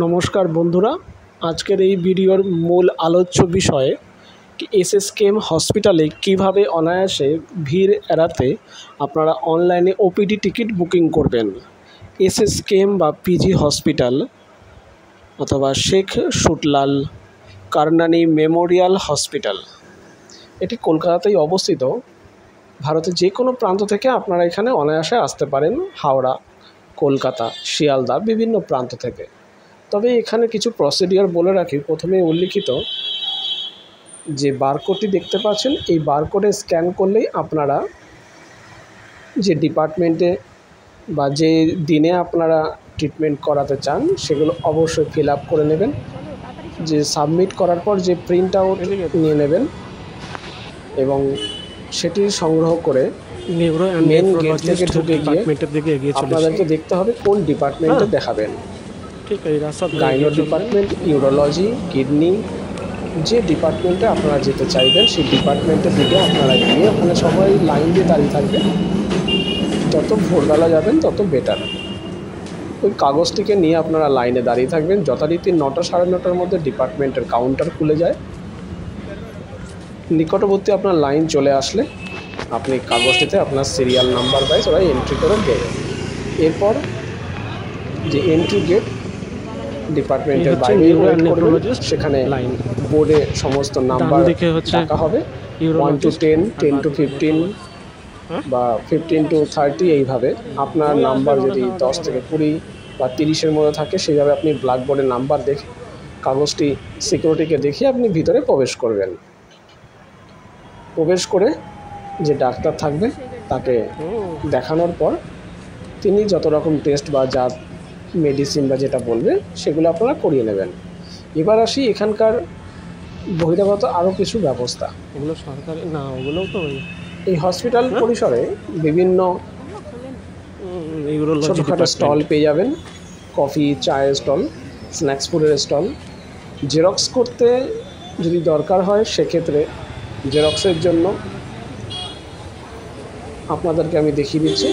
নমস্কার বন্ধুরা, আজকের এই ভিডিওর মূল আলোচ্য বিষয় এসএসকেএম হসপিটালে কিভাবে অনায়াসে ভিড় এড়াতে আপনারা অনলাইনে ওপিডি টিকিট বুকিং করবেন। এসএসকেএম বা পিজি হসপিটাল অথবা শেখ সুটলাল কারনানি মেমোরিয়াল হসপিটাল, এটি কলকাতাতেই অবস্থিত। ভারতের যে কোনো প্রান্ত থেকে আপনারা এখানে অনায়াসে আসতে পারেন, হাওড়া, কলকাতা, শিয়ালদা, বিভিন্ন প্রান্ত থেকে। তবে এখানে কিছু প্রসিডিওর বলে রাখি। প্রথমে উল্লিখিত যে বারকোডটি দেখতে পাচ্ছেন, এই বারকোডে স্ক্যান করলেই আপনারা যে ডিপার্টমেন্টে বা যে দিনে আপনারা ট্রিটমেন্ট করাতে চান সেগুলো অবশ্যই ফিল আপ করে নেবেন। যে সাবমিট করার পর যে প্রিন্ট আউট নিয়ে নেবেন এবং সেটি সংগ্রহ করে মেন গেট থেকে ঢুকে গিয়ে আপনাদেরকে দেখতে হবে কোন ডিপার্টমেন্টে দেখাবেন। গাইনো ডিপার্টমেন্ট, ইউরোলজি, কিডনি, যে ডিপার্টমেন্টে আপনারা যেতে চাইবেন সেই ডিপার্টমেন্টের দিকে আপনারা গিয়ে ওখানে সবাই লাইন দিয়ে দাঁড়িয়ে থাকবেন। যত ভোরবেলা যাবেন তত বেটার। ওই কাগজটিকে নিয়ে আপনারা লাইনে দাঁড়িয়ে থাকবেন। যথারীতি 9টা সাড়ে 9টার মধ্যে ডিপার্টমেন্টের কাউন্টার খুলে যায়। নিকটবর্তী আপনার লাইন চলে আসলে আপনি কাগজটিতে আপনার সিরিয়াল নাম্বার ওয়াইজ ওরা এন্ট্রি করে দেবেন। এরপর যে এন্ট্রি গেট ডিপার্টমেন্টের বাইরে সেখানে বোর্ডে সমস্ত নাম্বার রাখা হবে, 1 to 10, 10 to 15 বা 15 to 30, এইভাবে আপনার নাম্বার যদি 10 থেকে 20 বা 30-এর মধ্যে থাকে সেইভাবে আপনি ব্ল্যাকবোর্ডে নাম্বার দেখে কাগজটি সিকিউরিটিকে দেখিয়ে আপনি ভিতরে প্রবেশ করবেন। প্রবেশ করে যে ডাক্তার থাকবে তাকে দেখানোর পর তিনি যত রকম টেস্ট বা যা মেডিসিন বা যেটা বলবে সেগুলো আপনারা করিয়ে নেবেন। এবার আসি এখানকার বহিরাগত আরও কিছু ব্যবস্থা। এগুলো সরকারি না, ওগুলোও তো এই হসপিটাল পরিসরে বিভিন্ন ছোটোখাটো স্টল পেয়ে যাবেন। কফি, চায়ের স্টল, স্ন্যাক্স ফুডের স্টল। জেরক্স করতে যদি দরকার হয় সেক্ষেত্রে জেরক্সের জন্য আপনাদেরকে আমি দেখিয়ে দিচ্ছি।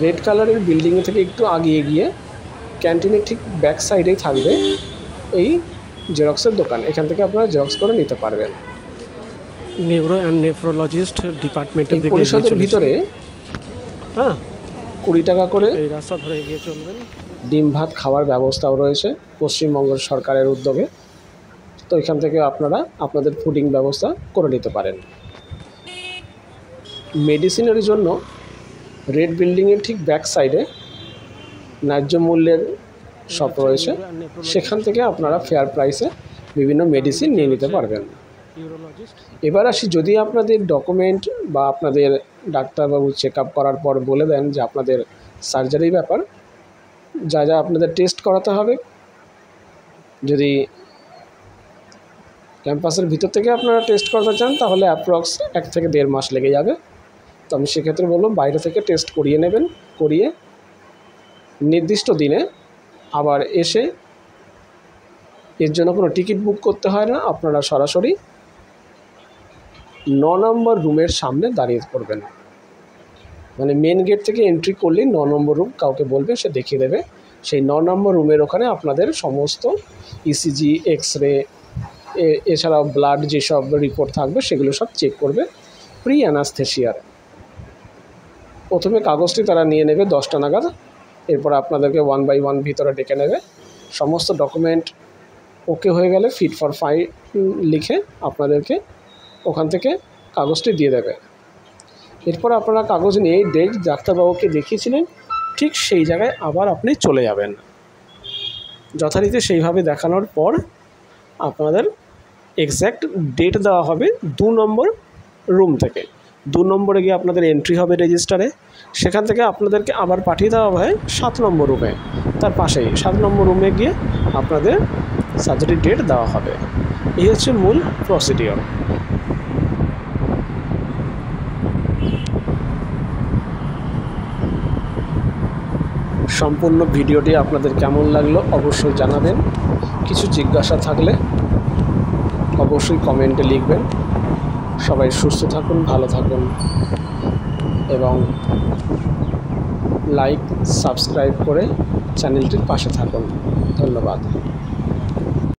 রেড কালারের বিল্ডিং থেকে একটু আগিয়ে গিয়ে ক্যান্টিনের ঠিক ব্যাক সাইডেই থাকবে এই জেরক্সের দোকান। এখান থেকে আপনারা জেরক্স করে নিতে পারবেন। নিউরো অ্যান্ড নেফ্রোলজিস্ট ডিপার্টমেন্টের পরিষদের ভিতরে 20 টাকা করে এই রাস্তা ধরে এগিয়ে চলবেন। ডিম ভাত খাওয়ার ব্যবস্থাও রয়েছে পশ্চিমবঙ্গ সরকারের উদ্যোগে। তো এখান থেকে আপনারা আপনাদের ফুডিং ব্যবস্থা করে নিতে পারেন। মেডিসিনের জন্য রেড বিল্ডিংয়ের ঠিক ব্যাক সাইডে ন্যায্য মূল্যের শপ রয়েছে, সেখান থেকে আপনারা ফেয়ার প্রাইসে বিভিন্ন মেডিসিন নিয়ে নিতে পারবেন। এবার আসি, যদি আপনাদের ডকুমেন্ট বা আপনাদের ডাক্তারবাবু চেক আপ করার পর বলে দেন যে আপনাদের সার্জারির ব্যাপার, যা যা আপনাদের টেস্ট করাতে হবে, যদি ক্যাম্পাসের ভিতর থেকে আপনারা টেস্ট করাতে চান তাহলে অ্যাপ্রক্স 1 থেকে 1.5 মাস লেগে যাবে। তো আমি সেক্ষেত্রে বলব বাইরে থেকে টেস্ট করিয়ে নেবেন, করিয়ে নির্দিষ্ট দিনে আবার এসে, এর জন্য কোনো টিকিট বুক করতে হয় না, আপনারা সরাসরি 9 নম্বর রুমের সামনে দাঁড়িয়ে পড়বেন। মানে মেন গেট থেকে এন্ট্রি করলেই 9 নম্বর রুম, কাউকে বলবে সে দেখিয়ে দেবে। সেই 9 নম্বর রুমের ওখানে আপনাদের সমস্ত ইসিজি, এক্সরে, এছাড়াও ব্লাড যেসব রিপোর্ট থাকবে সেগুলো সব চেক করবে প্রি অ্যানাস্থেশিয়ার। প্রথমে কাগজটি তারা নিয়ে নেবে 10টা নাগাদ। এরপর আপনাদেরকে 1 by 1 ভিতরে ডেকে নেবে। সমস্ত ডকুমেন্ট ওকে হয়ে গেলে ফিট ফর ফাইল লিখে আপনাদেরকে ওখান থেকে কাগজটি দিয়ে দেবে। এরপর আপনারা কাগজ নিয়ে ডেট ডাক্তারবাবুকে দেখিয়েছিলেন ঠিক সেই জায়গায় আবার আপনি চলে যাবেন। যথারীতি সেইভাবে দেখানোর পর আপনাদের এক্স্যাক্ট ডেট দেওয়া হবে 2 নম্বর রুম থেকে। 2 নম্বরে গিয়ে আপনাদের এন্ট্রি হবে রেজিস্টারে। সেখান থেকে আপনাদেরকে আবার পাঠিয়ে দেওয়া হয় 7 নম্বর রুমে, তার পাশেই 7 নম্বর রুমে গিয়ে আপনাদের সার্জারি ডেট দেওয়া হবে। এই হচ্ছে মূল প্রসিডিওর। সম্পূর্ণ ভিডিওটি আপনাদের কেমন লাগলো অবশ্যই জানাবেন। কিছু জিজ্ঞাসা থাকলে অবশ্যই কমেন্টে লিখবেন। সবাই সুস্থ থাকুন, ভালো থাকুন এবং লাইক সাবস্ক্রাইব করে চ্যানেলটির পাশে থাকুন। ধন্যবাদ।